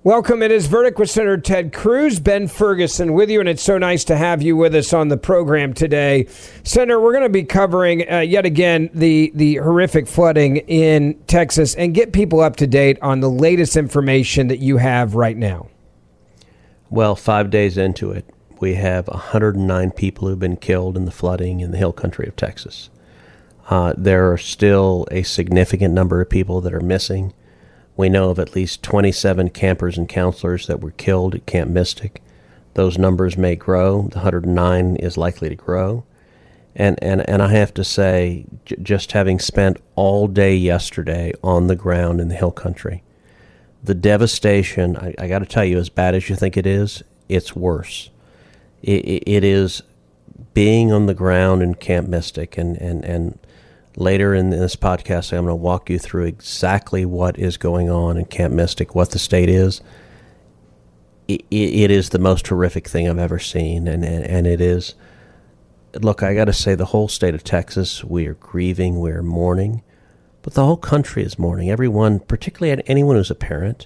Welcome. It is Verdict with Senator Ted Cruz, Ben Ferguson with you, and it's so nice to have you with us on the program today. Senator, we're going to be covering yet again the horrific flooding in Texas and get people up to date on the latest information that you have right now. Well, 5 days into it, we have 109 people who've been killed in the flooding in the hill country of Texas. There are still a significant number of people that are missing. We know of at least 27 campers and counselors that were killed at Camp Mystic. Those numbers may grow. The 109 is likely to grow. And I have to say, just having spent all day yesterday on the ground in the hill country, the devastation, I got to tell you, as bad as you think it is, it's worse. It is being on the ground in Camp Mystic, and later in this podcast, I'm going to walk you through exactly what is going on in Camp Mystic, what the state is. It is the most horrific thing I've ever seen, and it is. Look, I got to say, the whole state of Texas, we are grieving, we are mourning, but the whole country is mourning. Everyone, particularly anyone who's a parent.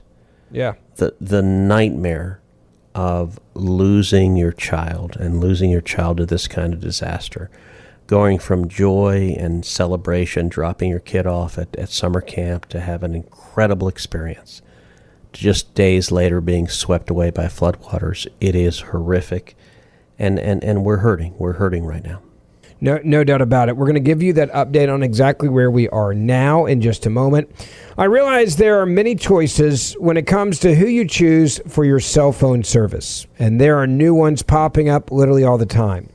Yeah. The nightmare of losing your child to this kind of disaster. Going from joy and celebration, dropping your kid off at summer camp to have an incredible experience, to just days later being swept away by floodwaters. It is horrific, and we're hurting. We're hurting right now. No doubt about it. We're going to give you that update on exactly where we are now in just a moment. I realize there are many choices when it comes to who you choose for your cell phone service, and there are new ones popping up literally all the time.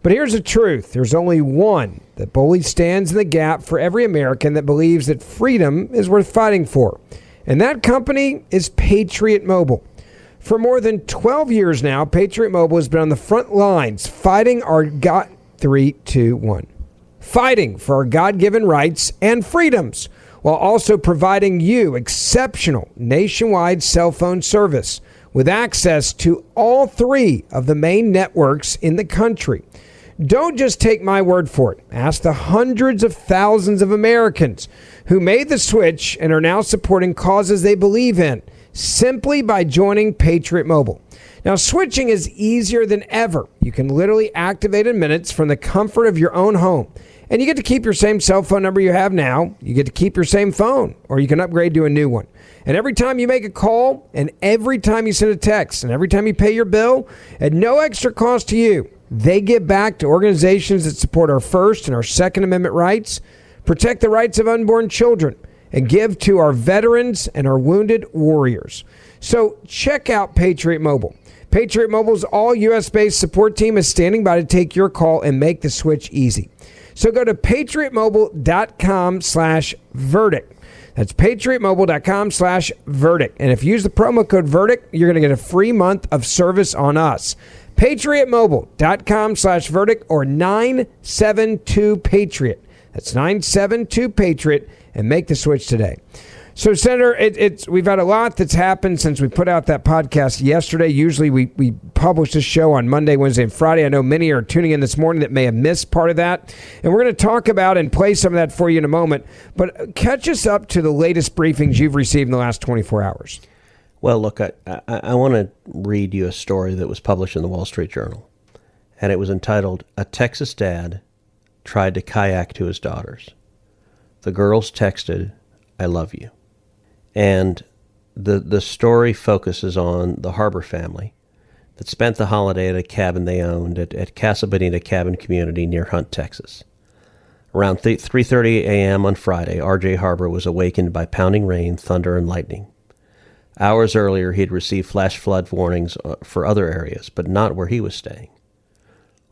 But here's the truth. There's only one that boldly stands in the gap for every American that believes that freedom is worth fighting for. And that company is Patriot Mobile. For more than 12 years now, Patriot Mobile has been on the front lines fighting our fighting for our God-given rights and freedoms, while also providing you exceptional nationwide cell phone service with access to all three of the main networks in the country. Don't just take my word for it. Ask the hundreds of thousands of Americans who made the switch and are now supporting causes they believe in simply by joining Patriot Mobile. Now, switching is easier than ever. You can literally activate in minutes from the comfort of your own home. And you get to keep your same cell phone number you have now. You get to keep your same phone, or you can upgrade to a new one. And every time you make a call, and every time you send a text, and every time you pay your bill, at no extra cost to you, they give back to organizations that support our First and our Second Amendment rights, protect the rights of unborn children, and give to our veterans and our wounded warriors. So check out Patriot Mobile. Patriot Mobile's all U.S.-based support team is standing by to take your call and make the switch easy. So go to patriotmobile.com/verdict. That's patriotmobile.com/verdict. And if you use the promo code VERDICT, you're going to get a free month of service on us. patriotmobile.com/verdict or 972-PATRIOT. That's 972-PATRIOT, and make the switch today. So, Senator, we've had a lot that's happened since we put out that podcast yesterday. Usually we publish this show on Monday, Wednesday, and Friday. I know many are tuning in this morning that may have missed part of that. And we're going to talk about and play some of that for you in a moment. But catch us up to the latest briefings you've received in the last 24 hours. Well, look, I want to read you a story that was published in the Wall Street Journal. And it was entitled, "A Texas Dad Tried to Kayak to His Daughters. The Girls Texted, 'I love you.'" And the story focuses on the Harbor family that spent the holiday at a cabin they owned at Casa Bonita Cabin Community near Hunt, Texas. Around 3:30 a.m. on Friday, R.J. Harbor was awakened by pounding rain, thunder, and lightning. Hours earlier, he'd received flash flood warnings for other areas, but not where he was staying.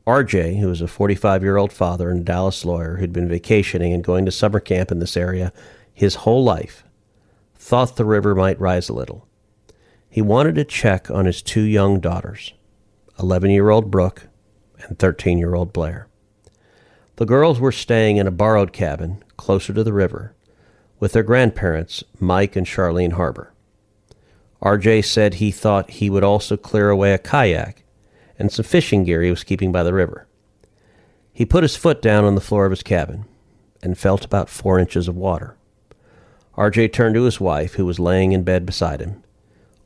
R.J., who was a 45-year-old father and a Dallas lawyer who'd been vacationing and going to summer camp in this area his whole life, thought the river might rise a little. He wanted to check on his two young daughters, 11-year-old Brooke and 13-year-old Blair. The girls were staying in a borrowed cabin closer to the river with their grandparents, Mike and Charlene Harbor. R.J. said he thought he would also clear away a kayak and some fishing gear he was keeping by the river. He put his foot down on the floor of his cabin and felt about 4 inches of water. R.J. turned to his wife, who was laying in bed beside him,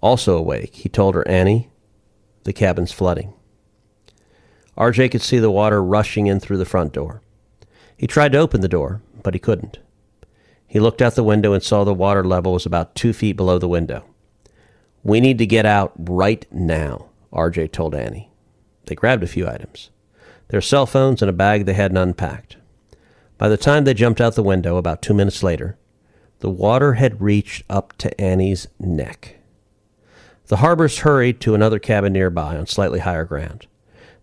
Also awake, he told her, "Annie, the cabin's flooding." RJ could see the water rushing in through the front door. He tried to open the door, but he couldn't. He looked out the window and saw the water level was about 2 feet below the window. "We need to get out right now," RJ told Annie. They grabbed a few items. Their cell phones and a bag they hadn't unpacked. By the time they jumped out the window, about 2 minutes later, the water had reached up to Annie's neck. The Harbors hurried to another cabin nearby on slightly higher ground.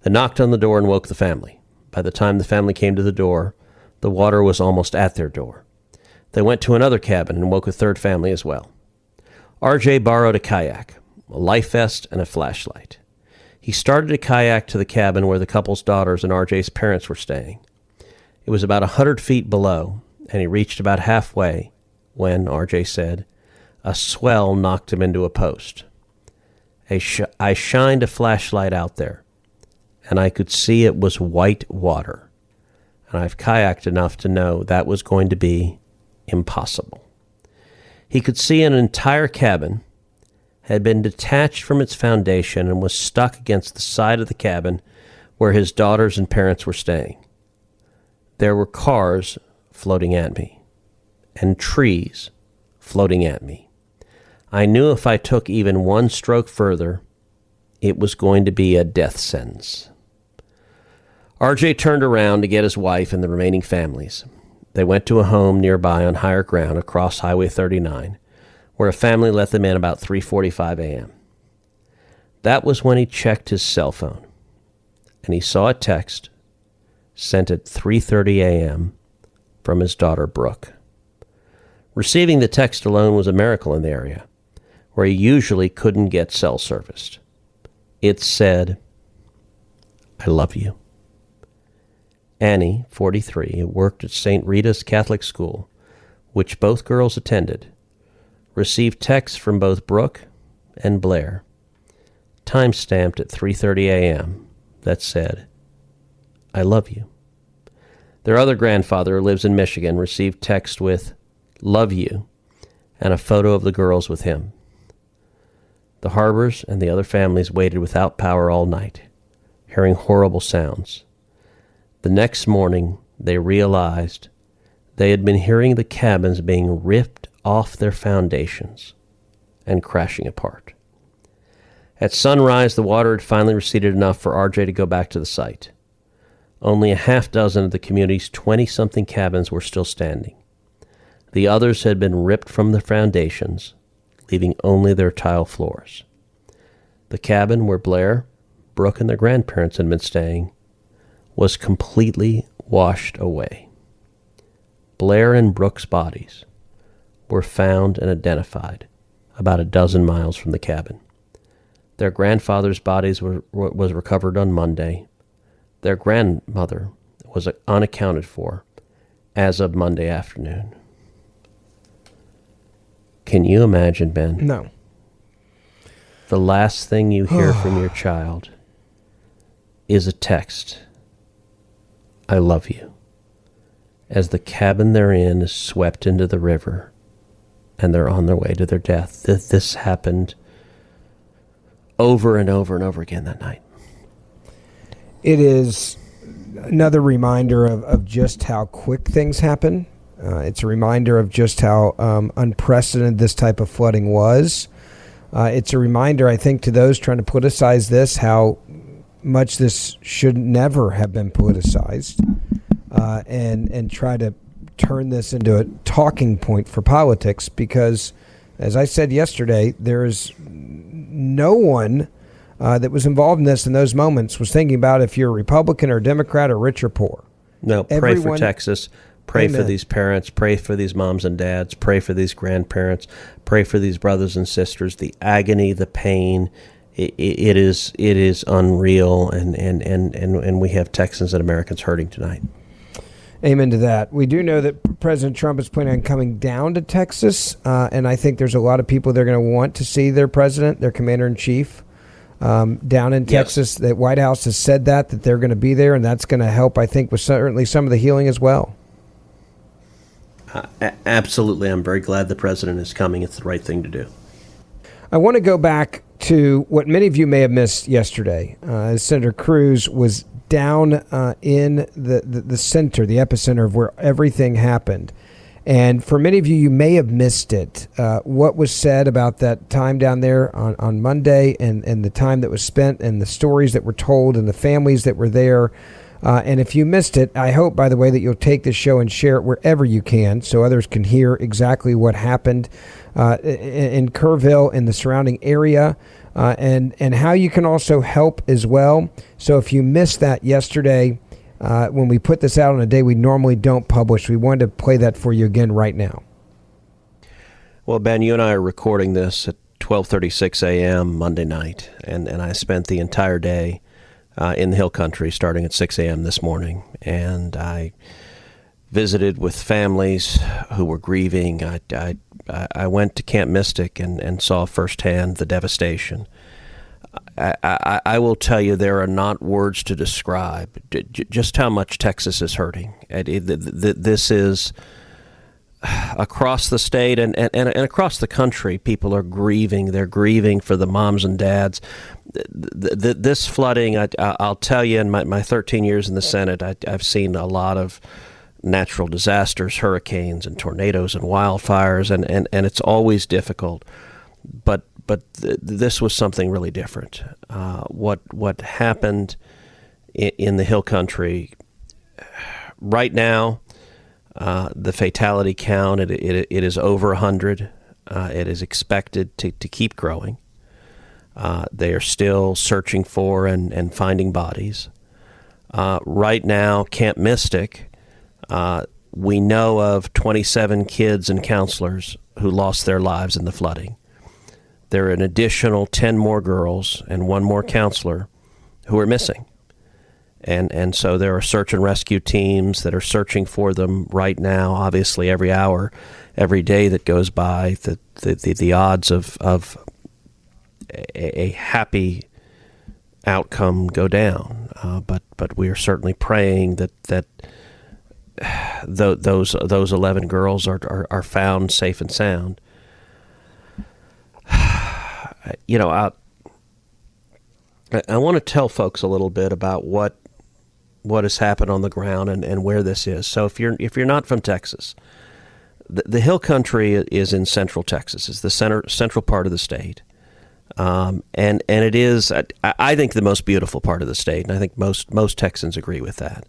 They knocked on the door and woke the family. By the time the family came to the door, the water was almost at their door. They went to another cabin and woke a third family as well. RJ borrowed a kayak, a life vest, and a flashlight. He started a kayak to the cabin where the couple's daughters and RJ's parents were staying. It was about 100 feet below, and he reached about halfway when, RJ said, a swell knocked him into a post. I shined a flashlight out there, and I could see it was white water, and I've kayaked enough to know that was going to be impossible. He could see an entire cabin had been detached from its foundation and was stuck against the side of the cabin where his daughters and parents were staying. There were cars floating at me, and trees floating at me. I knew if I took even one stroke further, it was going to be a death sentence. RJ turned around to get his wife and the remaining families. They went to a home nearby on higher ground across Highway 39, where a family let them in about 3:45 a.m. That was when he checked his cell phone, and he saw a text sent at 3:30 a.m. from his daughter, Brooke. Receiving the text alone was a miracle in the area, where he usually couldn't get cell serviced. It said, "I love you." Annie, 43, worked at St. Rita's Catholic School, which both girls attended, received texts from both Brooke and Blair, time-stamped at 3:30 a.m., that said, "I love you." Their other grandfather, who lives in Michigan, received text with, "Love you," and a photo of the girls with him. The Harbors and the other families waited without power all night, hearing horrible sounds. The next morning, they realized they had been hearing the cabins being ripped off their foundations and crashing apart. At sunrise, the water had finally receded enough for RJ to go back to the site. Only a half dozen of the community's 20-something cabins were still standing. The others had been ripped from the foundations, leaving only their tile floors. The cabin where Blair, Brooke, and their grandparents had been staying was completely washed away. Blair and Brooke's bodies were found and identified about a dozen miles from the cabin. Their grandfather's bodies was recovered on Monday. Their grandmother was unaccounted for as of Monday afternoon. Can you imagine, Ben? No. The last thing you hear from your child is a text, "I love you," as the cabin they're in is swept into the river and they're on their way to their death. This happened over and over and over again that night. It is another reminder of just how quick things happen. It's a reminder of just how unprecedented this type of flooding was. It's a reminder, I think, to those trying to politicize this, how much this should never have been politicized, and try to turn this into a talking point for politics, because, as I said yesterday, there's no one that was involved in this in those moments was thinking about if you're a Republican or Democrat or rich or poor. No, pray for Texas. Pray for these parents. Pray for these moms and dads. Pray for these grandparents. Pray for these brothers and sisters. The agony, the pain, it is unreal, and we have Texans and Americans hurting tonight. Amen to that. We do know that President Trump is planning on coming down to Texas, and I think there's a lot of people that are going to want to see their president, their commander-in-chief, down in Texas. The White House has said that they're going to be there, and that's going to help, I think, with certainly some of the healing as well. Absolutely. I'm very glad the president is coming. It's the right thing to do. I want to go back to what many of you may have missed yesterday. Senator Cruz was down in the center, the epicenter of where everything happened. And for many of you, you may have missed it. What was said about that time down there on Monday and the time that was spent and the stories that were told and the families that were there. And if you missed it, I hope, by the way, that you'll take this show and share it wherever you can so others can hear exactly what happened in Kerrville and the surrounding area, and how you can also help as well. So if you missed that yesterday, when we put this out on a day we normally don't publish, we wanted to play that for you again right now. Well, Ben, you and I are recording this at 12:36 a.m. Monday night, and I spent the entire day in the Hill Country, starting at 6 a.m. this morning, and I visited with families who were grieving. I went to Camp Mystic and saw firsthand the devastation. I will tell you, there are not words to describe just how much Texas is hurting. This is across the state and across the country. People are grieving. They're grieving for the moms and dads. This flooding, I'll tell you, in my 13 years in the Senate, I've seen a lot of natural disasters, hurricanes and tornadoes and wildfires, and it's always difficult. But this was something really different. What happened in the Hill Country right now, the fatality count, it is over 100. It is expected to keep growing. They are still searching for and finding bodies. Right now, Camp Mystic, we know of 27 kids and counselors who lost their lives in the flooding. There are an additional 10 more girls and one more counselor who are missing. And so there are search and rescue teams that are searching for them right now. Obviously, every hour, every day that goes by, the odds of a happy outcome go down. But we are certainly praying that those 11 girls are found safe and sound. You know, I want to tell folks a little bit about what has happened on the ground and where this is. So if you're not from Texas, the Hill Country is in central Texas. It's the central part of the state, and it is, I think, the most beautiful part of the state, and I think most Texans agree with that.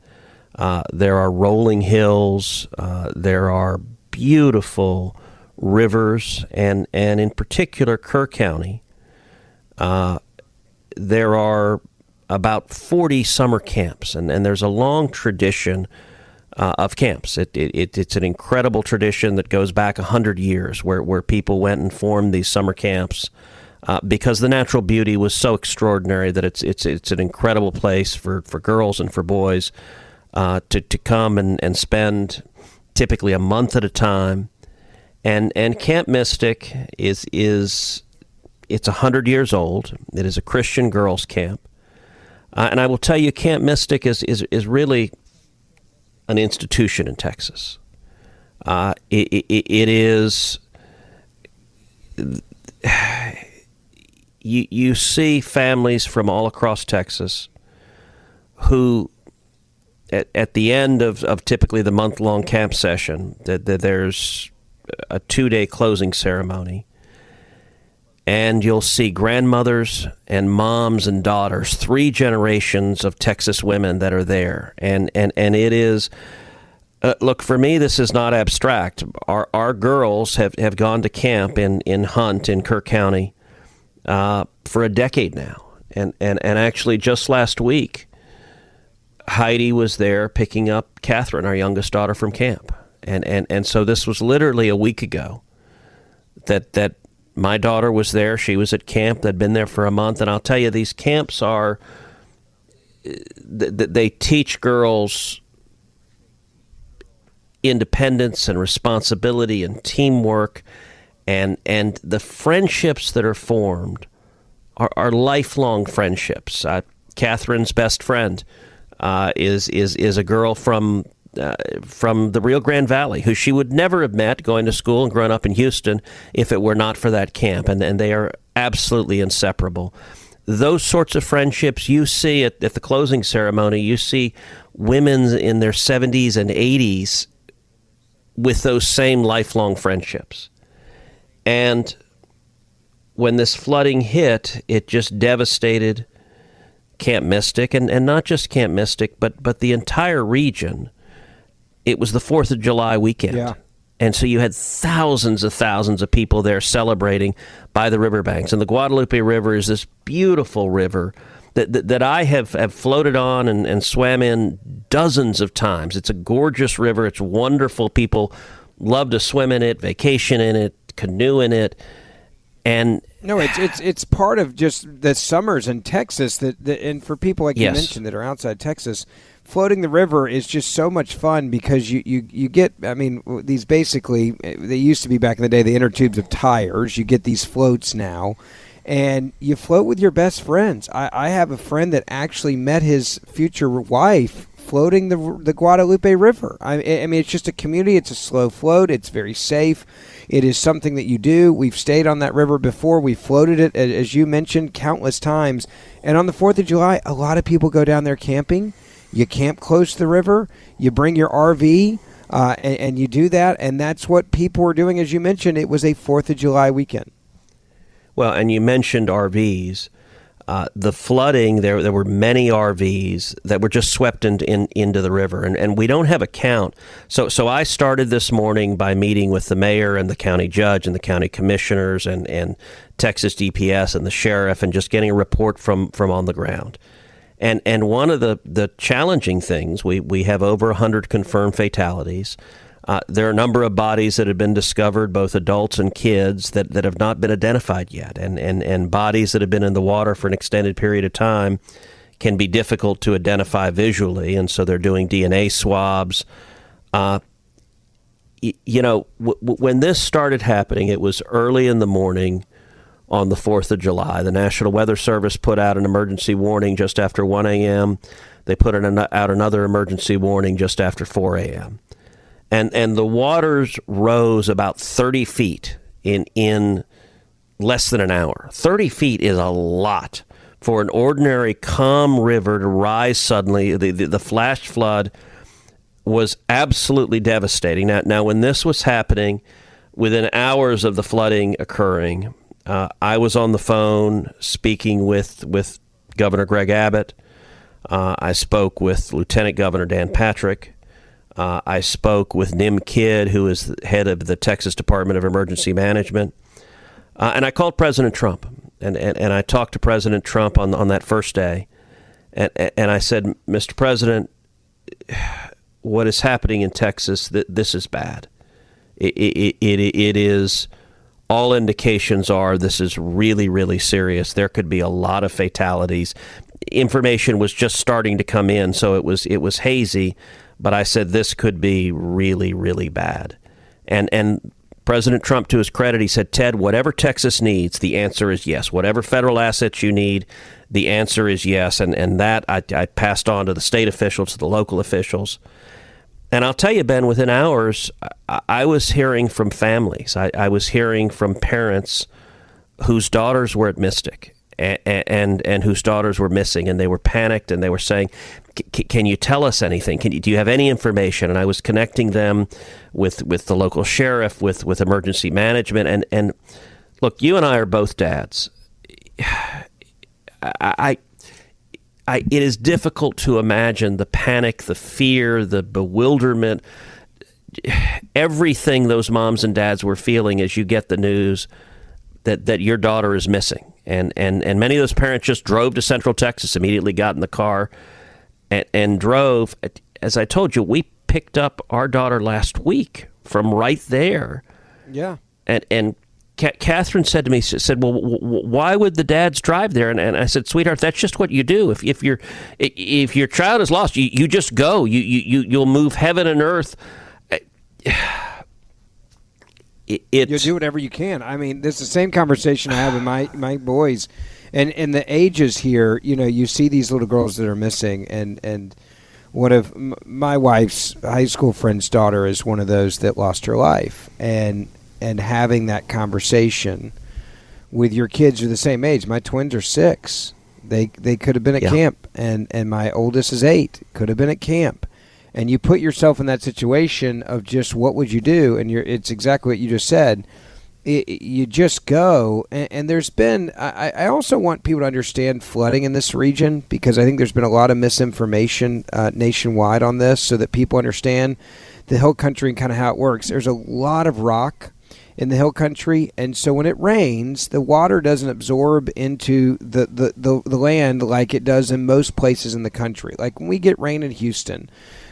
There are rolling hills. There are beautiful rivers, and in particular Kerr County, there are about 40 summer camps, and there's a long tradition of camps. It's an incredible tradition that goes back 100 years, where people went and formed these summer camps because the natural beauty was so extraordinary that it's an incredible place for girls and for boys to come and spend typically a month at a time. And Camp Mystic is 100 years old. It is a Christian girls' camp. And I will tell you, Camp Mystic is really an institution in Texas. It is, you see families from all across Texas who, at the end of typically the month-long camp session, that there's a 2-day closing ceremony, and you'll see grandmothers and moms and daughters, 3 generations of Texas women that are there, and it is, look, for me, this is not abstract. Our girls have gone to camp in Hunt in Kerr County for a decade now, and actually just last week, Heidi was there picking up Catherine, our youngest daughter, from camp. And so this was literally a week ago that my daughter was there. She was at camp. They'd been there for a month. And I'll tell you, these camps they teach girls independence and responsibility and teamwork. And the friendships that are formed are lifelong friendships. Catherine's best friend is a girl from from the Rio Grande Valley, who she would never have met going to school and growing up in Houston if it were not for that camp. And they are absolutely inseparable. Those sorts of friendships you see at the closing ceremony. You see women in their 70s and 80s with those same lifelong friendships. And when this flooding hit, it just devastated Camp Mystic, and not just Camp Mystic, but the entire region. It was the 4th of July weekend. Yeah. And so you had thousands of people there celebrating by the riverbanks. And the Guadalupe River is this beautiful river that I have floated on and swam in dozens of times. It's a gorgeous river. It's wonderful. People love to swim in it, vacation in it, canoe in it. And no, it's part of just the summers in Texas and for people like you mentioned that are outside Texas, floating the river is just so much fun because you get, I mean, these basically, they used to be back in the day, the inner tubes of tires. You get these floats now, and you float with your best friends. I have a friend that actually met his future wife floating the Guadalupe River. I mean, it's just a community. It's a slow float. It's very safe. It is something that you do. We've stayed on that river before. We floated it, as you mentioned, countless times. And on the 4th of July, a lot of people go down there camping. You camp close to the river. You bring your RV, and you do that. And that's what people were doing. As you mentioned, it was a 4th of July weekend. Well, and you mentioned RVs. The flooding, there were many RVs that were just swept into the river, and we don't have a count. So I started this morning by meeting with the mayor and the county judge and the county commissioners and Texas DPS and the sheriff, and just getting a report from on the ground. And one of the challenging things, we have over 100 confirmed fatalities. There are a number of bodies that have been discovered, both adults and kids, that have not been identified yet. And bodies that have been in the water for an extended period of time can be difficult to identify visually. And so they're doing DNA swabs. When this started happening, it was early in the morning on the 4th of July. The National Weather Service put out an emergency warning just after 1 a.m. They put out another emergency warning just after 4 a.m. And the waters rose about 30 feet in less than an hour. 30 feet is a lot for an ordinary calm river to rise suddenly. The flash flood was absolutely devastating. Now, when this was happening, within hours of the flooding occurring, I was on the phone speaking with Governor Greg Abbott. I spoke with Lieutenant Governor Dan Patrick. I spoke with Nim Kidd, who is the head of the Texas Department of Emergency Management. And I called President Trump. And I talked to President Trump on that first day. And I said, Mr. President, what is happening in Texas, this is bad. It is, all indications are this is really, really serious. There could be a lot of fatalities. Information was just starting to come in, so it was hazy. But I said this could be really, really bad. And President Trump, to his credit, he said, Ted, whatever Texas needs, the answer is yes. Whatever federal assets you need, the answer is yes. And that I passed on to the state officials, to the local officials. And I'll tell you, Ben, within hours, I was hearing from families. I was hearing from parents whose daughters were at Mystic and whose daughters were missing, and they were panicked, and they were saying, can you tell us anything? Do you have any information? And I was connecting them with the local sheriff, with emergency management. And look, you and I are both dads. It is difficult to imagine the panic, the fear, the bewilderment, everything those moms and dads were feeling as you get the news that your daughter is missing. And many of those parents just drove to Central Texas, immediately got in the car and drove. As I told you, we picked up our daughter last week from right there. Yeah. And Catherine said to me, she said, well, why would the dads drive there? And I said, sweetheart, that's just what you do. If your child is lost, you just go. You'll move heaven and earth. You'll do whatever you can. I mean, this is the same conversation I have with my boys. And the ages here, you see these little girls that are missing. And one of my wife's high school friend's daughter is one of those that lost her life, and having that conversation with your kids who are the same age. My twins are 6. They could have been at camp, and my oldest is 8. Could have been at camp. And you put yourself in that situation of just what would you do, and it's exactly what you just said. You just go, and there's been. I also want people to understand flooding in this region, because I think there's been a lot of misinformation nationwide on this, so that people understand the hill country and kind of how it works. There's a lot of rock in the hill country, and so when it rains, the water doesn't absorb into the land like it does in most places in the country. Like when we get rain in Houston,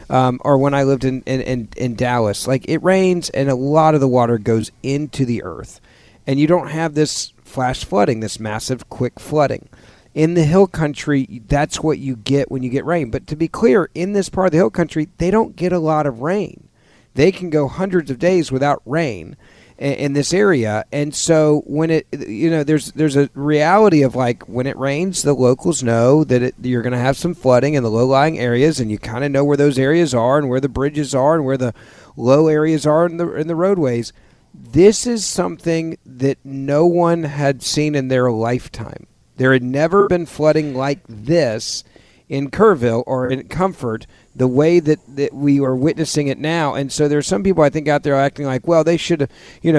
or when I lived in Dallas, like it rains and a lot of the water goes into the earth, and you don't have this flash flooding, this massive quick flooding. In the hill country, that's what you get when you get rain. But to be clear, in this part of the hill country, they don't get a lot of rain. They can go hundreds of days without rain in this area. And so when there's a reality of, like, when it rains, the locals know that you're going to have some flooding in the low-lying areas, and you kind of know where those areas are and where the bridges are and where the low areas are in the roadways. This is something that no one had seen in their lifetime. There had never been flooding like this in Kerrville or in Comfort the way that we are witnessing it now. And so there's some people, I think, out there acting like, well, they should have,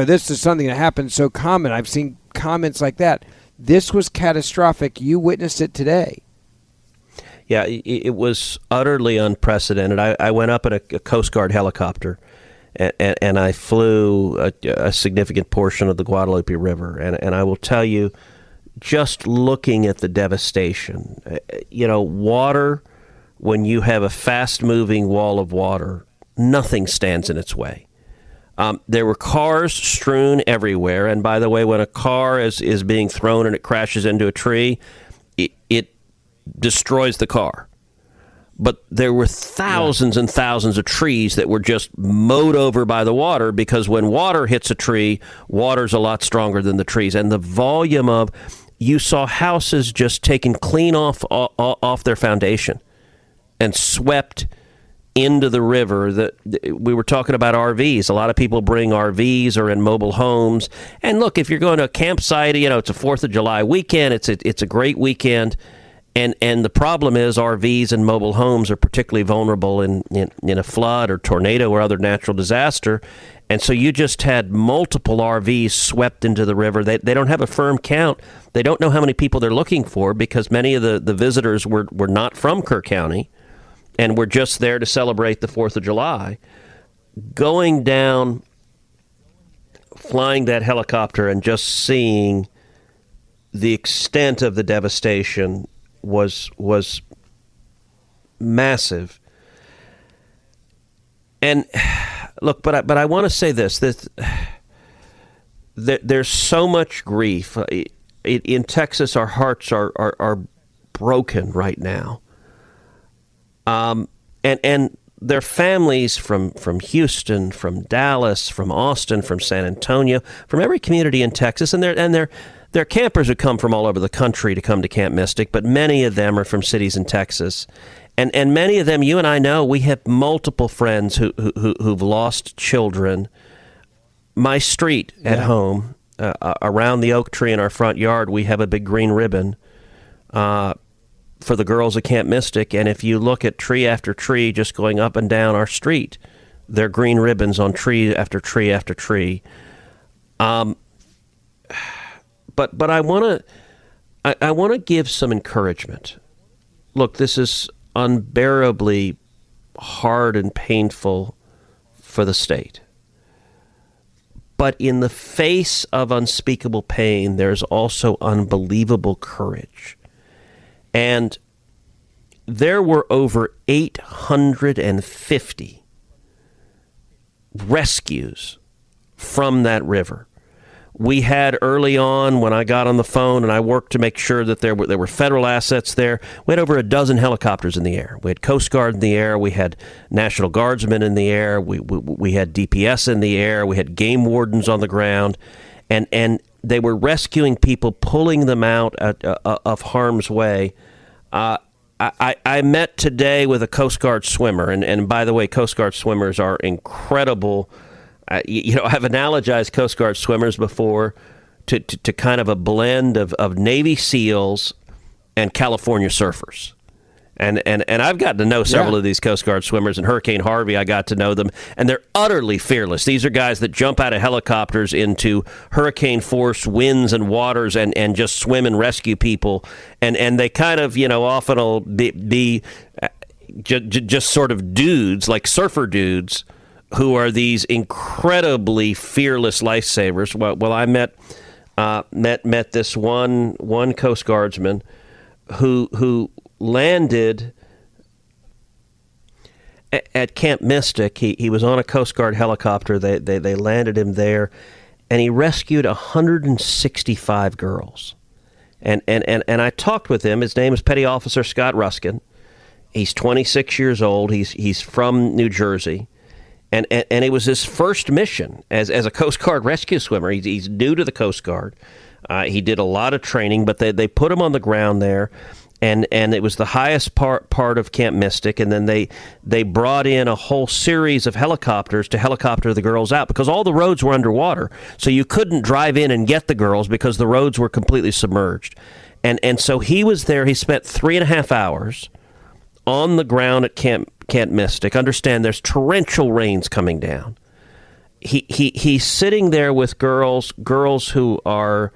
this is something that happens so common. I've seen comments like that. This was catastrophic. You witnessed it today. Yeah, it was utterly unprecedented. I went up in a Coast Guard helicopter, and I flew a significant portion of the Guadalupe River. And I will tell you, just looking at the devastation, water, when you have a fast-moving wall of water, nothing stands in its way. There were cars strewn everywhere. And by the way, when a car is being thrown and it crashes into a tree, it destroys the car. But there were thousands and thousands of trees that were just mowed over by the water, because when water hits a tree, water's a lot stronger than the trees. And the volume of, you saw houses just taken clean off their foundation and swept into the river. We were talking about RVs. A lot of people bring RVs or in mobile homes. And look, if you're going to a campsite, it's a 4th of July weekend. It's a great weekend. And the problem is RVs and mobile homes are particularly vulnerable in a flood or tornado or other natural disaster. And so you just had multiple RVs swept into the river. They don't have a firm count. They don't know how many people they're looking for, because many of the visitors were not from Kerr County and were just there to celebrate the 4th of July. Going down, flying that helicopter and just seeing the extent of the devastation was massive. And look, but I want to say this: there's so much grief in Texas. Our hearts are broken right now. And their families from Houston, from Dallas, from Austin, from San Antonio, from every community in Texas, and they're campers who come from all over the country to come to Camp Mystic, but many of them are from cities in Texas. And many of them, you and I know, we have multiple friends who've lost children. My street at home, around the oak tree in our front yard, we have a big green ribbon for the girls at Camp Mystic. And if you look at tree after tree just going up and down our street, there are green ribbons on tree after tree after tree. But I want to give some encouragement. Look, this is unbearably hard and painful for the state. But in the face of unspeakable pain, there's also unbelievable courage. And there were over 850 rescues from that river. We had early on, when I got on the phone and I worked to make sure that there were federal assets there, we had over a dozen helicopters in the air. We had Coast Guard in the air. We had National Guardsmen in the air. We had DPS in the air. We had game wardens on the ground. And they were rescuing people, pulling them out of harm's way. I I met today with a Coast Guard swimmer, and by the way, Coast Guard swimmers are incredible. I've analogized Coast Guard swimmers before to kind of a blend of Navy SEALs and California surfers. And I've gotten to know several of these Coast Guard swimmers. And Hurricane Harvey, I got to know them, and they're utterly fearless. These are guys that jump out of helicopters into hurricane-force winds and waters and just swim and rescue people. And they kind of, often will be just sort of dudes, like surfer dudes, who are these incredibly fearless lifesavers. Well, I met this one Coast Guardsman who landed at Camp Mystic. He was on a Coast Guard helicopter. They landed him there, and he rescued 165 girls. And I talked with him. His name is Petty Officer Scott Ruskin. He's 26 years old. He's from New Jersey. And it was his first mission as a Coast Guard rescue swimmer. He's new to the Coast Guard. He did a lot of training, but they put him on the ground there. And it was the highest part of Camp Mystic, and then they brought in a whole series of helicopters to helicopter the girls out because all the roads were underwater, so you couldn't drive in and get the girls because the roads were completely submerged. And so he was there. He spent 3.5 hours on the ground at Camp Mystic. Understand, there's torrential rains coming down. He's sitting there with girls who are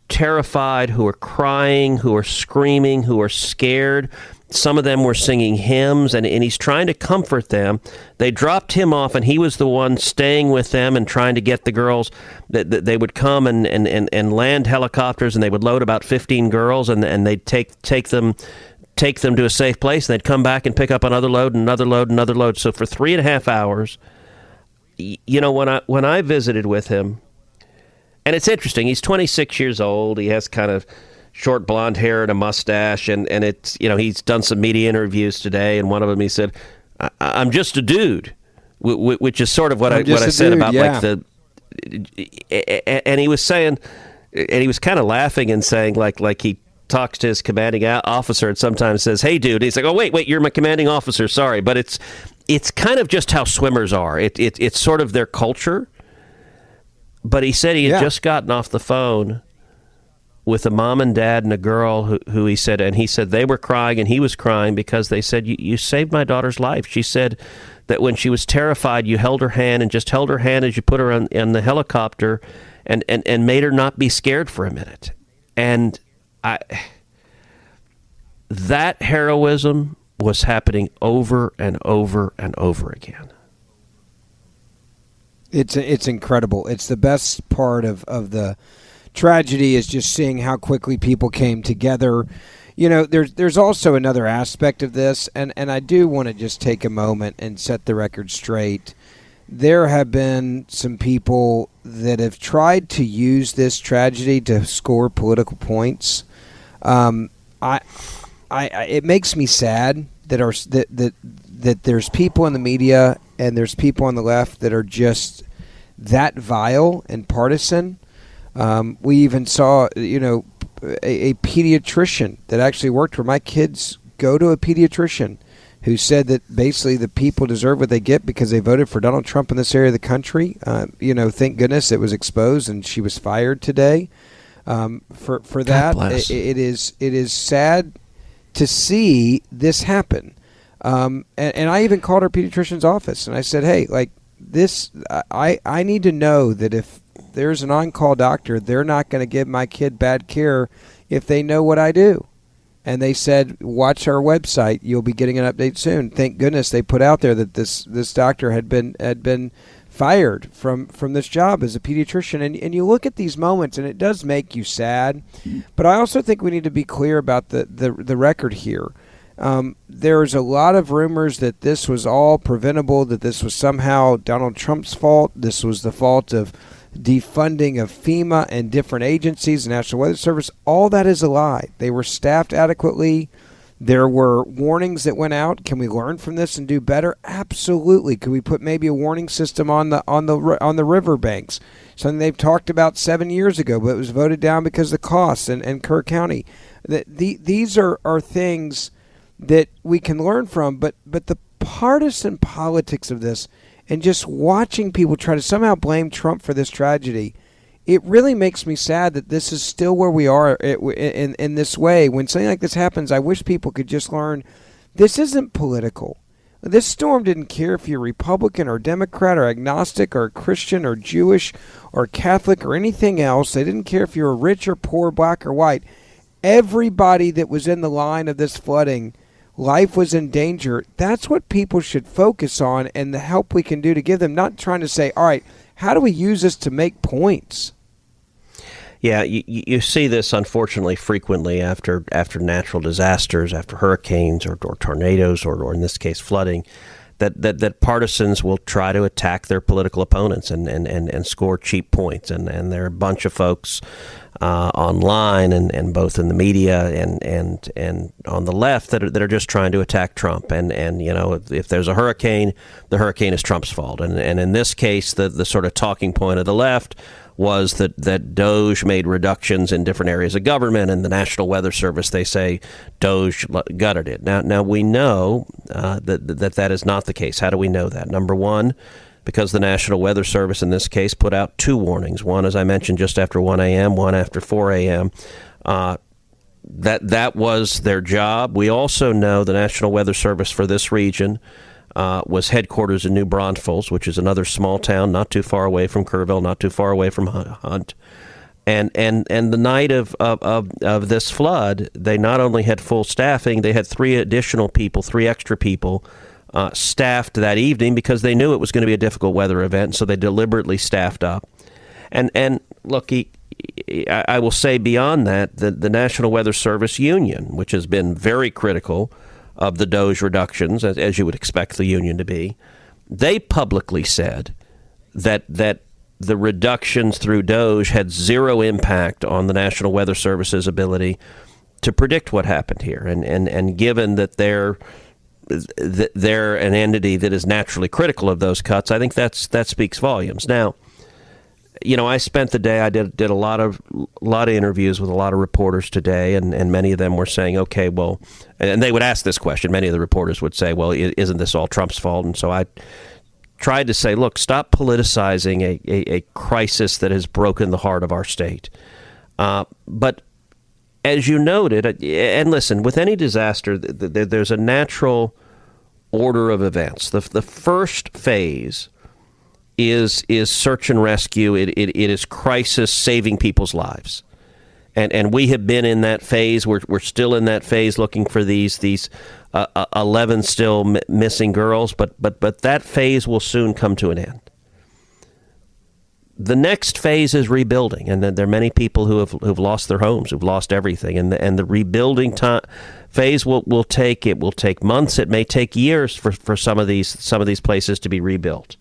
terrified, who are crying, who are screaming, who are scared. Some of them were singing hymns, and he's trying to comfort them. They dropped him off, and he was the one staying with them and trying to get the girls. That they would come and land helicopters, and they would load about 15 girls, and they'd take them to a safe place, and they'd come back and pick up another load and another load and another load. So for 3.5 hours, when I visited with him. And it's interesting. He's 26 years old. He has kind of short blonde hair and a mustache. And it's, he's done some media interviews today. And one of them, he said, I'm just a dude, which is sort of what I said about like and he was saying, and he was kind of laughing and saying like he talks to his commanding officer and sometimes says, hey, dude. And he's like, oh, wait, you're my commanding officer. Sorry. But it's kind of just how swimmers are. It's sort of their culture. But he said he had just gotten off the phone with a mom and dad and a girl who he said they were crying and he was crying because they said, you saved my daughter's life. She said that when she was terrified, you held her hand and just held her hand as you put her in the helicopter and made her not be scared for a minute. And that heroism was happening over and over and over again. It's incredible. It's the best part of the tragedy is just seeing how quickly people came together. There's also another aspect of this, and I do want to just take a moment and set the record straight. There have been some people that have tried to use this tragedy to score political points. It makes me sad that there's people in the media and there's people on the left that are just that vile and partisan. We even saw, a pediatrician that actually worked where my kids go to a pediatrician who said that basically the people deserve what they get because they voted for Donald Trump in this area of the country. Thank goodness it was exposed and she was fired today for that. It is sad to see this happen. And I even called our pediatrician's office and I said, hey, like this, I need to know that if there's an on-call doctor, they're not going to give my kid bad care if they know what I do. And they said, watch our website. You'll be getting an update soon. Thank goodness they put out there that this doctor had been fired from this job as a pediatrician. And you look at these moments, and it does make you sad. But I also think we need to be clear about the record here. There's a lot of rumors that this was all preventable, that this was somehow Donald Trump's fault. This was the fault of defunding of FEMA and different agencies, the National Weather Service. All that is a lie. They were staffed adequately. There were warnings that went out. Can we learn from this and do better? Absolutely. Could we put maybe a warning system on the riverbanks? Something they've talked about 7 years ago, but it was voted down because of the costs in Kerr County. These are things that we can learn from. But the partisan politics of this, and just watching people try to somehow blame Trump for this tragedy, it really makes me sad that this is still where we are in this way. When something like this happens, I wish people could just learn this isn't political. This storm didn't care if you're Republican or Democrat or agnostic or Christian or Jewish or Catholic or anything else. They didn't care if you were rich or poor, black or white. Everybody that was in the line of this flooding, life was in danger. That's what people should focus on, and the help we can do to give them, not trying to say, all right, how do we use this to make points? Yeah, you see this, unfortunately, frequently after natural disasters, after hurricanes or tornadoes, or in this case, flooding, that partisans will try to attack their political opponents and score cheap points. And there are a bunch of folks online and both in the media and on the left that are just trying to attack Trump. And you know, if there's a hurricane, the hurricane is Trump's fault. And in this case, the sort of talking point of the left was that Doge made reductions in different areas of government, and the National Weather Service, they say Doge gutted it. Now we know that is not the case. How do we know that? Number one, because the National Weather Service in this case put out two warnings. One, as I mentioned, just after 1 a.m., one after 4 a.m. That was their job. We also know the National Weather Service for this region was headquarters in New Braunfels, which is another small town not too far away from Kerrville, not too far away from Hunt. And the night of this flood, they not only had full staffing, they had three extra people staffed that evening because they knew it was going to be a difficult weather event, so they deliberately staffed up. And look, I will say beyond that, the National Weather Service Union, which has been very critical of the Doge reductions, as you would expect the union to be, they publicly said that the reductions through Doge had zero impact on the National Weather Service's ability to predict what happened here. And given that they're an entity that is naturally critical of those cuts, I think that speaks volumes. Now, you know, I spent the day, I did a lot of interviews with a lot of reporters today, and many of them were saying, okay, well, and they would ask this question. Many of the reporters would say, well, isn't this all Trump's fault? And so I tried to say, look, stop politicizing a crisis that has broken the heart of our state. But as you noted, and listen, with any disaster, there's a natural order of events. The first phase is search and rescue. It is crisis, saving people's lives, and we have been in that phase. We're still in that phase, looking for these 11 still missing girls. But that phase will soon come to an end. The next phase is rebuilding, and there are many people who've lost their homes, who've lost everything, and the rebuilding phase will take months. It may take years for some of these places to be rebuilt.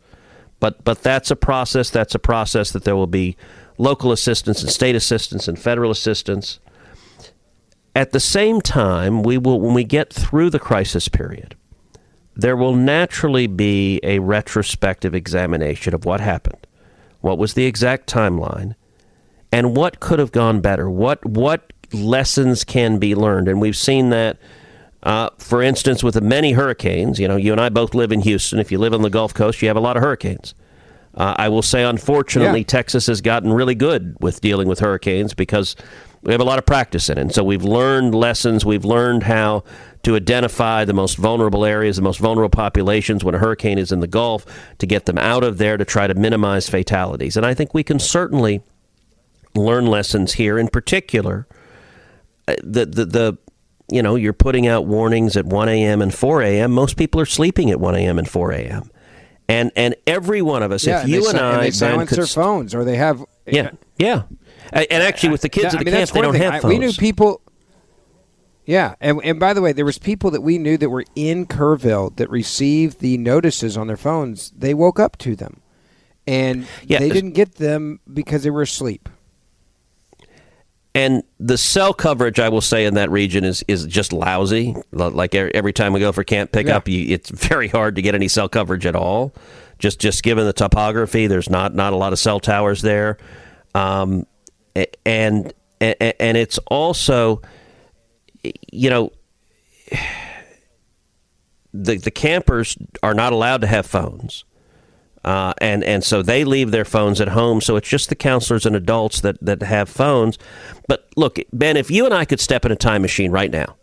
But that's a process. That's a process that there will be local assistance and state assistance and federal assistance. At the same time, when we get through the crisis period, there will naturally be a retrospective examination of what happened, what was the exact timeline, and what could have gone better. What lessons can be learned, and we've seen that. For instance, with the many hurricanes, you know, you and I both live in Houston. If you live on the Gulf Coast, you have a lot of hurricanes. I will say, unfortunately, Texas has gotten really good with dealing with hurricanes because we have a lot of practice in it. And so we've learned lessons. We've learned how to identify the most vulnerable areas, the most vulnerable populations when a hurricane is in the Gulf, to get them out of there to try to minimize fatalities. And I think we can certainly learn lessons here. In particular, you know, you're putting out warnings at 1 a.m. and 4 a.m. Most people are sleeping at 1 a.m. and 4 a.m. And every one of us, if you and I... And they silence their phones, or they have... Yeah. And actually, with the kids at the camp, they don't have phones. We knew people... Yeah, and by the way, there was people that we knew that were in Kerrville that received the notices on their phones. They woke up to them. And they didn't get them because they were asleep. And the cell coverage, I will say, in that region is just lousy. Like every time we go for camp pickup, it's very hard to get any cell coverage at all. Just given the topography, there's not a lot of cell towers there, and it's also, you know, the campers are not allowed to have phones. And so they leave their phones at home. So it's just the counselors and adults that have phones. But look, Ben, if you and I could step in a time machine right now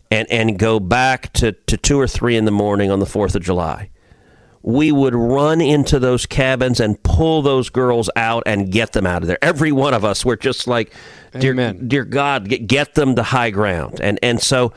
and go back to 2 or 3 in the morning on the 4th of July, we would run into those cabins and pull those girls out and get them out of there. Every one of us, we're just like, dear God, get them to high ground. And so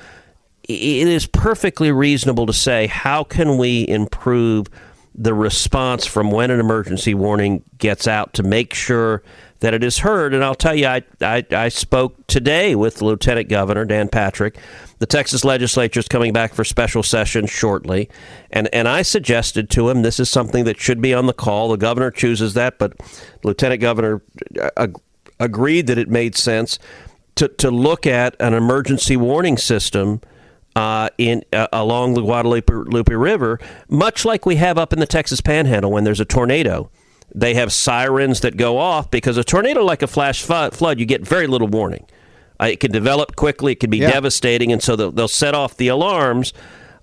it is perfectly reasonable to say, how can we improve the response from when an emergency warning gets out to make sure that it is heard? And I'll tell you, I spoke today with Lieutenant Governor Dan Patrick. The Texas legislature is coming back for special session shortly. And I suggested to him, this is something that should be on the call. The governor chooses that, but Lieutenant Governor agreed that it made sense to look at an emergency warning system along the Guadalupe River, much like we have up in the Texas Panhandle when there's a tornado. They have sirens that go off because a tornado, like a flash flood, you get very little warning. It can develop quickly. It can be devastating, and so they'll set off the alarms.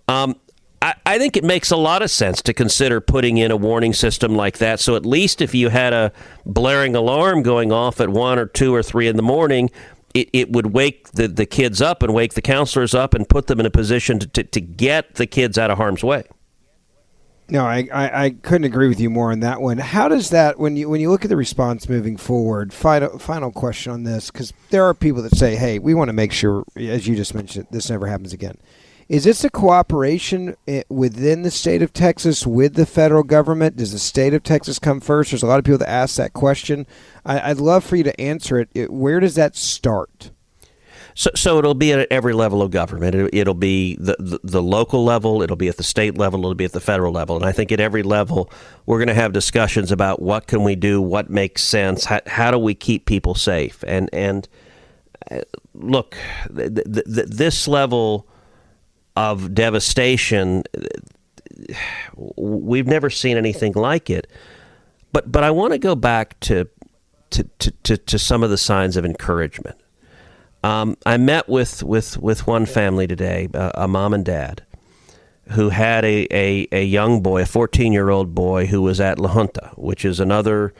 I think it makes a lot of sense to consider putting in a warning system like that. So at least if you had a blaring alarm going off at 1 or 2 or 3 in the morning, it would wake the kids up and wake the counselors up and put them in a position to get the kids out of harm's way. No, I couldn't agree with you more on that one. How does that, when you look at the response moving forward, final question on this, because there are people that say, hey, we want to make sure, as you just mentioned, this never happens again. Is this a cooperation within the state of Texas with the federal government? Does the state of Texas come first? There's a lot of people that ask that question. I'd love for you to answer it. Where does that start? So it'll be at every level of government. It'll be the local level. It'll be at the state level. It'll be at the federal level. And I think at every level, we're going to have discussions about what can we do, what makes sense, how do we keep people safe. And look, this level of devastation, we've never seen anything like it. But I want to go back to some of the signs of encouragement. I met with one family today, a mom and dad, who had a young boy, a 14-year-old boy, who was at La Junta, which is another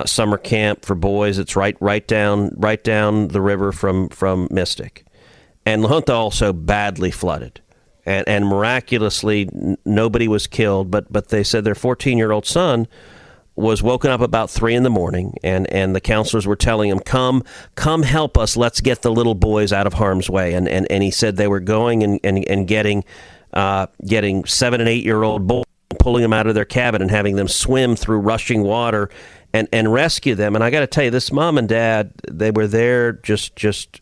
summer camp for boys. It's right down the river from Mystic, and La Junta also badly flooded, and miraculously nobody was killed. But they said their 14-year-old son was woken up about 3 in the morning, and the counselors were telling him, come help us, let's get the little boys out of harm's way. And he said they were going and getting 7 and 8 year old boys, pulling them out of their cabin and having them swim through rushing water and rescue them. And I got to tell you, this mom and dad, they were there just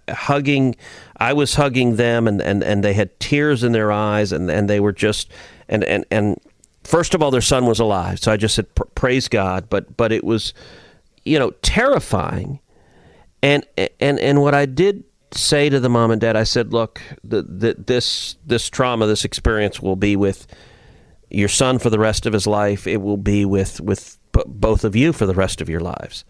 hugging. I was hugging them, and they had tears in their eyes, and they were just and first of all, their son was alive, so I just said, praise God. But it was, terrifying. And what I did say to the mom and dad, I said, look, this trauma, this experience will be with your son for the rest of his life. It will be with both of you for the rest of your lives.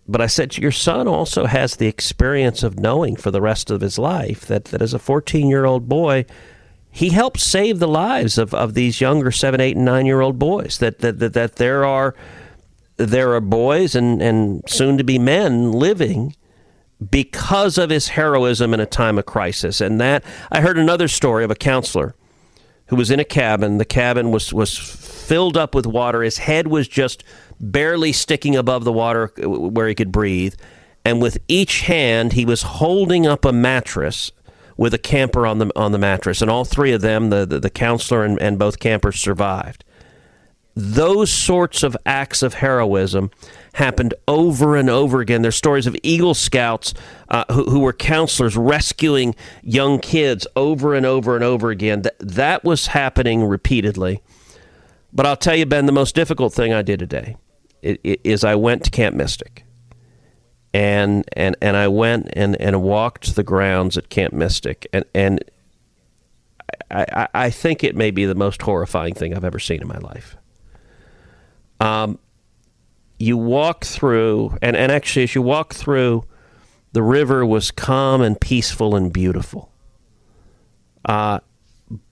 But I said, your son also has the experience of knowing for the rest of his life that as a 14-year-old boy, he helped save the lives of these younger 7, 8, and 9-year-old boys. That there are boys and soon to be men living because of his heroism in a time of crisis. And that I heard another story of a counselor who was in a cabin. The cabin was filled up with water. His head was just barely sticking above the water where he could breathe. And with each hand, he was holding up a mattress with a camper on the mattress, and all 3 of them, the counselor and both campers, survived. Those sorts of acts of heroism happened over and over again. There's stories of Eagle Scouts who were counselors rescuing young kids over and over and over again. That was happening repeatedly. But I'll tell you, Ben, the most difficult thing I did today is I went to Camp Mystic. And I went and walked the grounds at Camp Mystic, and I think it may be the most horrifying thing I've ever seen in my life. You walk through, and actually as you walk through, the river was calm and peaceful and beautiful.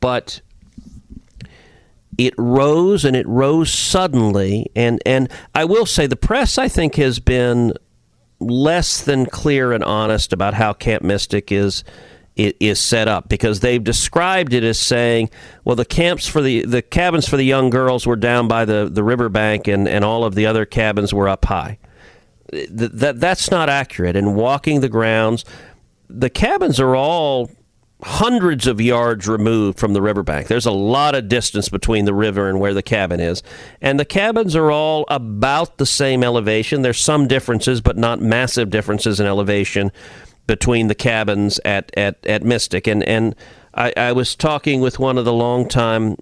but it rose, and it rose suddenly. And I will say the press, I think, has been less than clear and honest about how Camp Mystic is set up, because they've described it as saying, well, the cabins for the young girls were down by the riverbank, and all of the other cabins were up high. That's not accurate. And walking the grounds, the cabins are all hundreds of yards removed from the riverbank. There's a lot of distance between the river and where the cabin is. And the cabins are all about the same elevation. There's some differences, but not massive differences in elevation between the cabins at Mystic. And I was talking with one of the longtime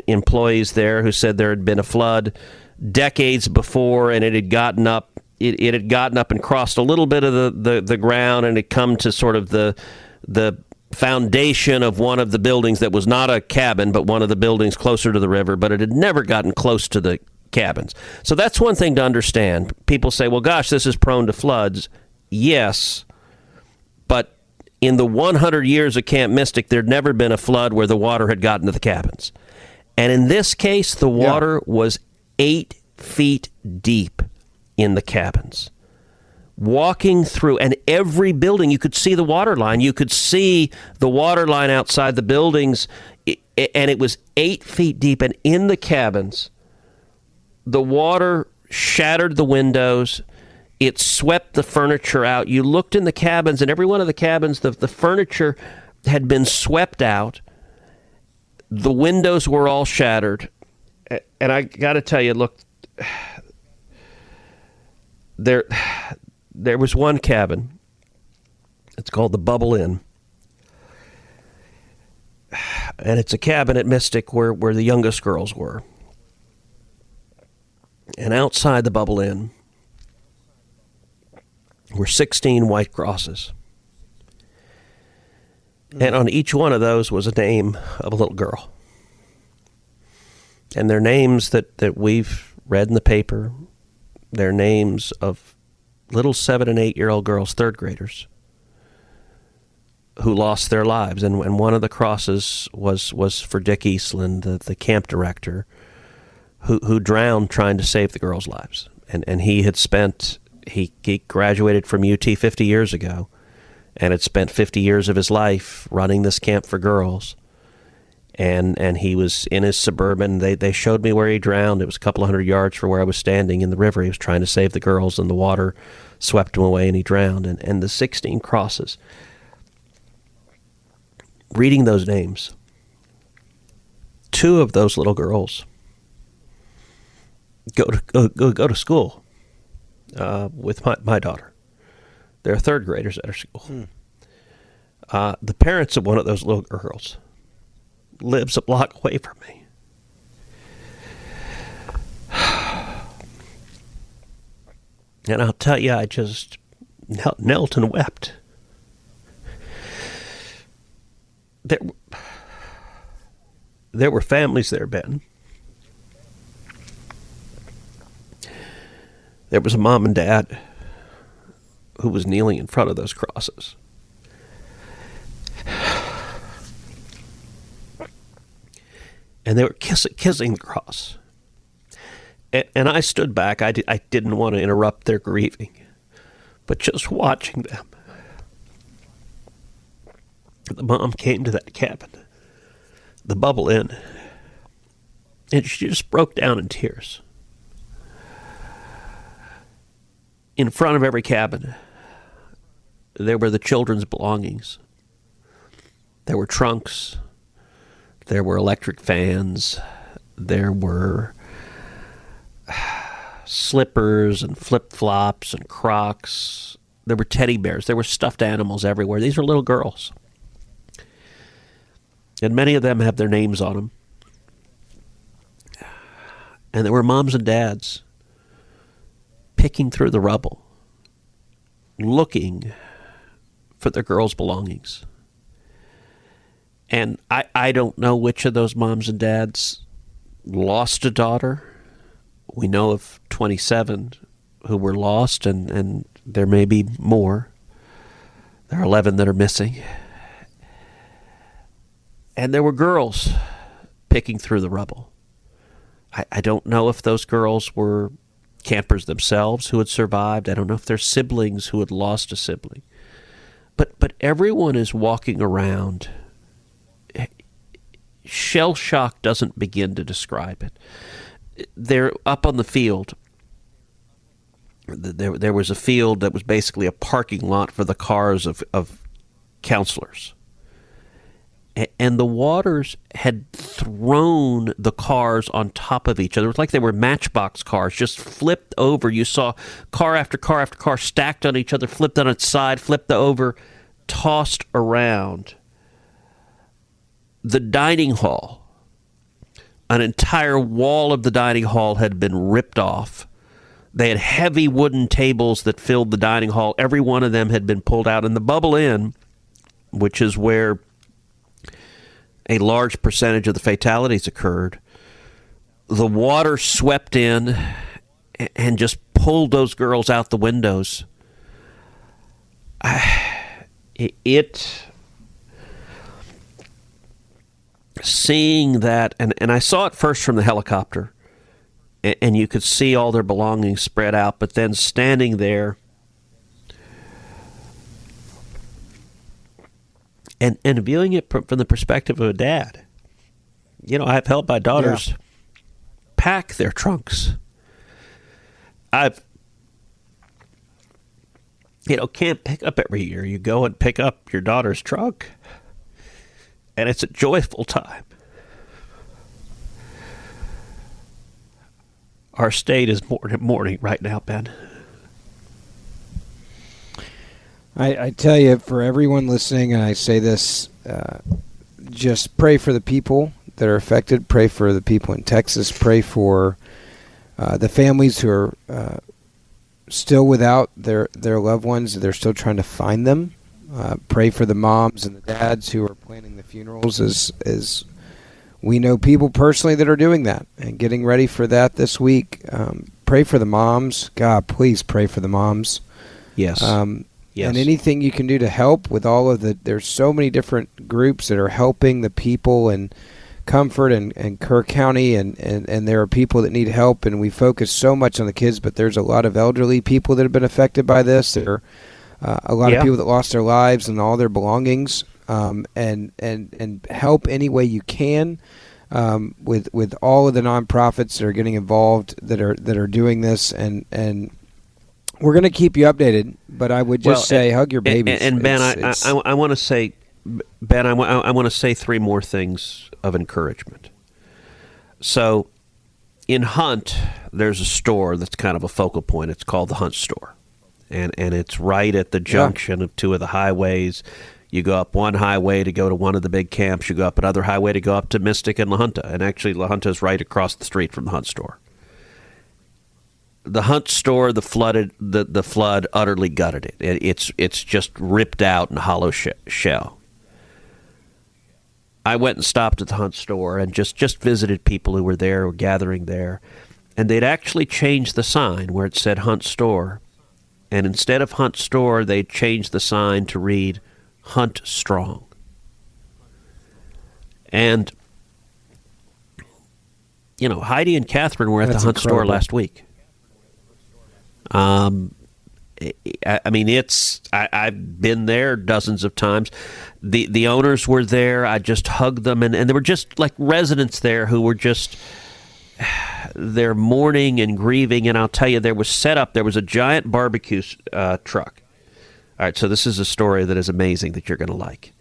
employees there who said there had been a flood decades before, and it had gotten up. It had gotten up and crossed a little bit of the ground, and had come to sort of the foundation of one of the buildings that was not a cabin, but one of the buildings closer to the river, but it had never gotten close to the cabins. So that's one thing to understand. People say, well, gosh, this is prone to floods. Yes, but in the 100 years of Camp Mystic, there'd never been a flood where the water had gotten to the cabins. And in this case, the water was 8 feet deep in the cabins. Walking through, and every building, you could see the water line. You could see the water line outside the buildings, and it was 8 feet deep. And in the cabins, the water shattered the windows. It swept the furniture out. You looked in the cabins, and every one of the cabins, the furniture had been swept out. The windows were all shattered. And I got to tell you, look, there was one cabin. It's called the Bubble Inn. And it's a cabin at Mystic where the youngest girls were. And outside the Bubble Inn were 16 white crosses. And on each one of those was a name of a little girl. And they're names that we've read in the paper. They're names of little 7 and 8 year old girls, third graders, who lost their lives. And one of the crosses was for Dick Eastland, the camp director, who drowned trying to save the girls' lives. And he graduated from UT 50 years ago, and had spent 50 years of his life running this camp for girls. And he was in his Suburban. They showed me where he drowned. It was a couple of hundred yards from where I was standing in the river. He was trying to save the girls, and the water swept him away, and he drowned. And the 16 crosses, reading those names, 2 of those little girls go to school with my daughter. They're third graders at our school. The parents of one of those little girls lives a block away from me. And I'll tell you, I just knelt and wept. There were families there, Ben. There was a mom and dad who was kneeling in front of those crosses. And they were kissing the cross. And I stood back. I didn't want to interrupt their grieving. But just watching them. The mom came to that cabin, the Bubble Inn, and she just broke down in tears. In front of every cabin, there were the children's belongings. There were trunks. There were electric fans. There were slippers and flip-flops and Crocs. There were teddy bears. There were stuffed animals everywhere. These are little girls. And many of them have their names on them. And there were moms and dads picking through the rubble, looking for their girls' belongings. And I don't know which of those moms and dads lost a daughter. We know of 27 who were lost, and there may be more. There are 11 that are missing. And there were girls picking through the rubble. I don't know if those girls were campers themselves who had survived. I don't know if they're siblings who had lost a sibling. But everyone is walking around. Shell shock doesn't begin to describe it. They're up on the field. There was a field that was basically a parking lot for the cars of counselors. And the waters had thrown the cars on top of each other. It was like they were matchbox cars, just flipped over. You saw car after car after car stacked on each other, flipped on its side, flipped over, tossed around. The dining hall, an entire wall of the dining hall had been ripped off. They had heavy wooden tables that filled the dining hall. Every one of them had been pulled out. And the Bubble Inn, which is where a large percentage of the fatalities occurred, the water swept in and just pulled those girls out the windows. Seeing that, and I saw it first from the helicopter, and you could see all their belongings spread out, but then standing there and viewing it from the perspective of a dad. I've helped my daughters pack their trunks. I've can't pick up every year. You go and pick up your daughter's trunk, and it's a joyful time. Our state is mourning right now, Ben. I tell you, for everyone listening, and I say this, just pray for the people that are affected. Pray for the people in Texas. Pray for the families who are still without their loved ones. They're still trying to find them. Pray for the moms and the dads who are planning the funerals, as we know people personally that are doing that and getting ready for that this week. Pray for the moms. God, please pray for the moms. Yes. Yes. And anything you can do to help with all of there's so many different groups that are helping the people in Comfort and Kerr County, and there are people that need help, and we focus so much on the kids, but there's a lot of elderly people that have been affected by this. There are a lot of people that lost their lives and all their belongings, and help any way you can with all of the nonprofits that are getting involved that are doing this, and we're going to keep you updated, but I would just say hug your babies. And Ben, I want to say, Ben, I want to say three more things of encouragement. So, in Hunt, there's a store that's kind of a focal point. It's called the Hunt Store, and it's right at the junction of two of the highways. You go up one highway to go to one of the big camps. You go up another highway to go up to Mystic and La Junta, and actually La Junta is right across the street from the Hunt Store. The Hunt Store, the flood utterly gutted it. It's just ripped out in a hollow shell. I went and stopped at the Hunt Store and just visited people who were there or gathering there, and they'd actually changed the sign where it said Hunt Store, and instead of Hunt Store, they changed the sign to read Hunt Strong. And Heidi and Catherine were at the Hunt Store last week. I mean, I've been there dozens of times. The owners were there. I just hugged them, and there were just like residents there who were just they're mourning and grieving. And I'll tell you, there was a giant barbecue truck. All right, so this is a story that is amazing that you're going to like.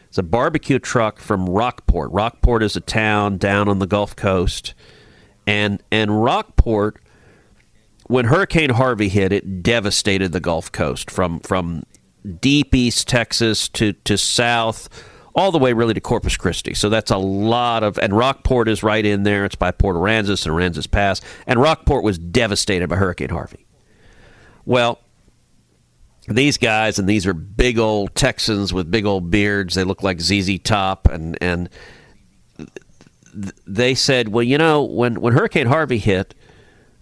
It's a barbecue truck from Rockport. Rockport is a town down on the Gulf Coast, and Rockport, when Hurricane Harvey hit, it devastated the Gulf Coast from deep East Texas to south, all the way really to Corpus Christi. So that's a lot of, and Rockport is right in there. It's by Port Aransas and Aransas Pass. And Rockport was devastated by Hurricane Harvey. Well, these guys, and these are big old Texans with big old beards. They look like ZZ Top, and they said, well, when Hurricane Harvey hit,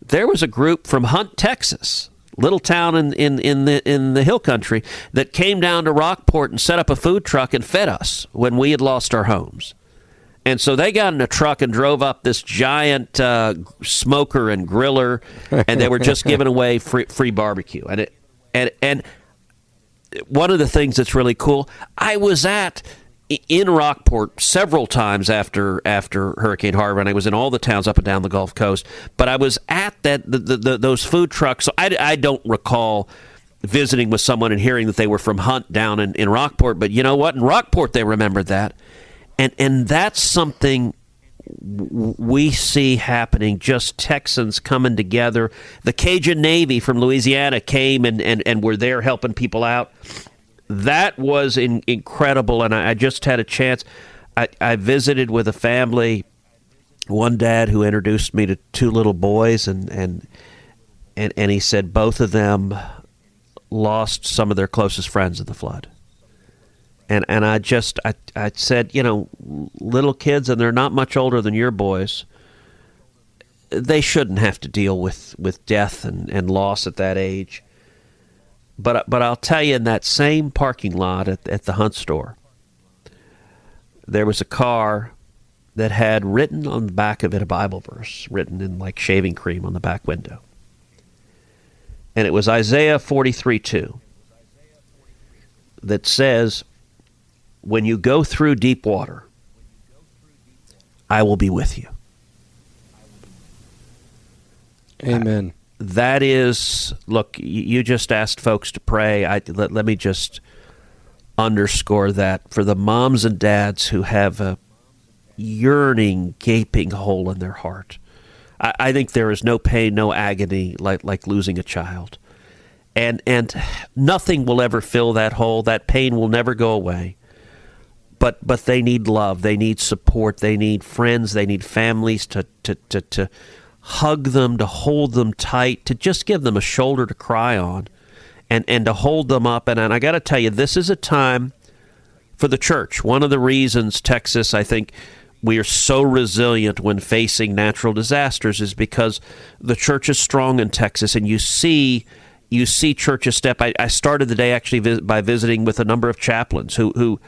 there was a group from Hunt, Texas, little town in the hill country, that came down to Rockport and set up a food truck and fed us when we had lost our homes. And so they got in a truck and drove up this giant smoker and griller, and they were just giving away free barbecue. And one of the things that's really cool, I was in Rockport several times after Hurricane Harvey, and I was in all the towns up and down the Gulf Coast. But I was at those food trucks. So I don't recall visiting with someone and hearing that they were from Hunt down in Rockport. But you know what? In Rockport, they remembered that. And that's something we see happening, just Texans coming together. The Cajun Navy from Louisiana came and were there helping people out. That was incredible, and I just had a chance. I visited with a family, one dad who introduced me to two little boys, and he said both of them lost some of their closest friends in the flood. And I said, little kids, and they're not much older than your boys, they shouldn't have to deal with death and loss at that age. But I'll tell you, in that same parking lot at the Hunt store, there was a car that had written on the back of it a Bible verse, written in like shaving cream on the back window. And it was Isaiah 43:2 that says, "When you go through deep water, I will be with you." Amen. That is, look, you just asked folks to pray. Let me just underscore that for the moms and dads who have a yearning, gaping hole in their heart. I think there is no pain, no agony like losing a child. And nothing will ever fill that hole. That pain will never go away. But they need love. They need support. They need friends. They need families to hug them, to hold them tight, to just give them a shoulder to cry on, and to hold them up. And I got to tell you, this is a time for the church. One of the reasons Texas, I think, we are so resilient when facing natural disasters is because the church is strong in Texas, and you see churches step. I started the day actually by visiting with a number of chaplains who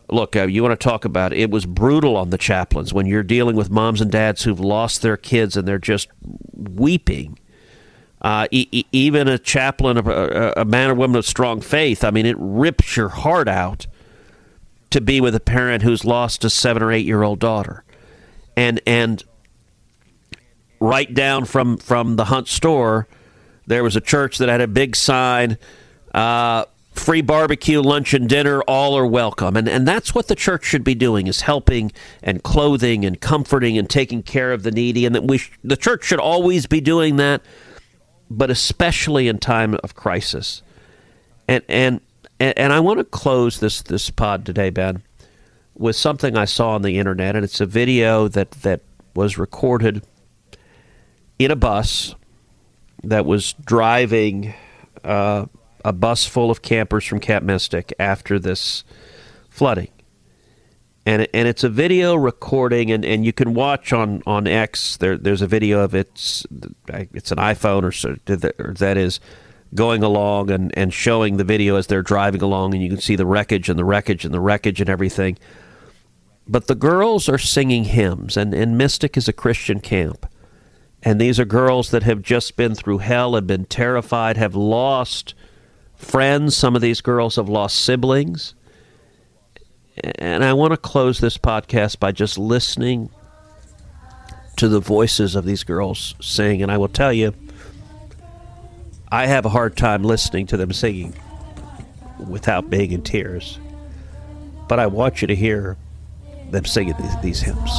look, you want to talk about it was brutal on the chaplains when you're dealing with moms and dads who've lost their kids and they're just weeping. Even a chaplain, a man or woman of strong faith, I mean, it rips your heart out to be with a parent who's lost a 7 or 8 year old daughter. And right down from the Hunt store, there was a church that had a big sign, free barbecue, lunch and dinner, all are welcome. And that's what the church should be doing, is helping and clothing and comforting and taking care of the needy. And that the church should always be doing that, but especially in time of crisis. And I want to close this pod today, Ben, with something I saw on the internet, and it's a video that was recorded in a bus that was driving a bus full of campers from Camp Mystic after this flooding. And it's a video recording, and you can watch on X. There's a video of it's an iPhone or so that is going along and showing the video as they're driving along, and you can see the wreckage and the wreckage and the wreckage and everything. But the girls are singing hymns, and Mystic is a Christian camp. And these are girls that have just been through hell, have been terrified, have lost friends. Some of these girls have lost siblings. And I want to close this podcast by just listening to the voices of these girls sing. And I will tell you, I have a hard time listening to them singing without being in tears. But I want you to hear them singing these hymns.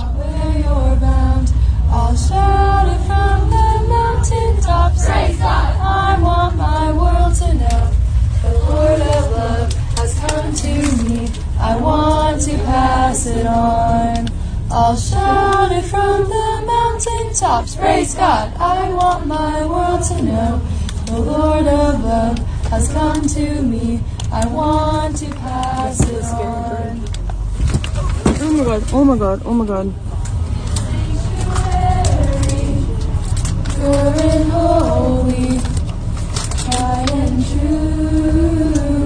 I'll shout it from the mountaintops. Praise God. I want my world to know the Lord of love has come to me. I want to pass it on. I'll shout it from the mountaintops. Praise God. I want my world to know the Lord of love has come to me. I want to pass it on. Oh my God, oh my God, oh my God. Pure and holy, tried and true.